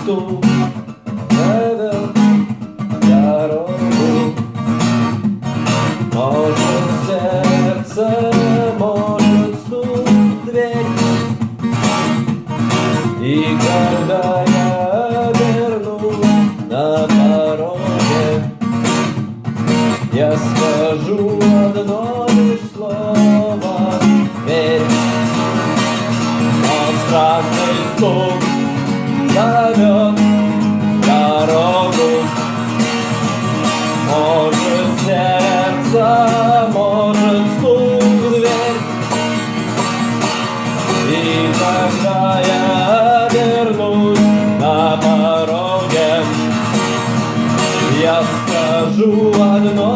стук зовет дорогу. Может сердце, может стук в дверь. И когда я вернусь на пороге, я скажу одно лишь слово: верь. Но странный стук зовет дорогу. Может сердце, может стук в дверь. И когда я вернусь на пороге, я скажу одно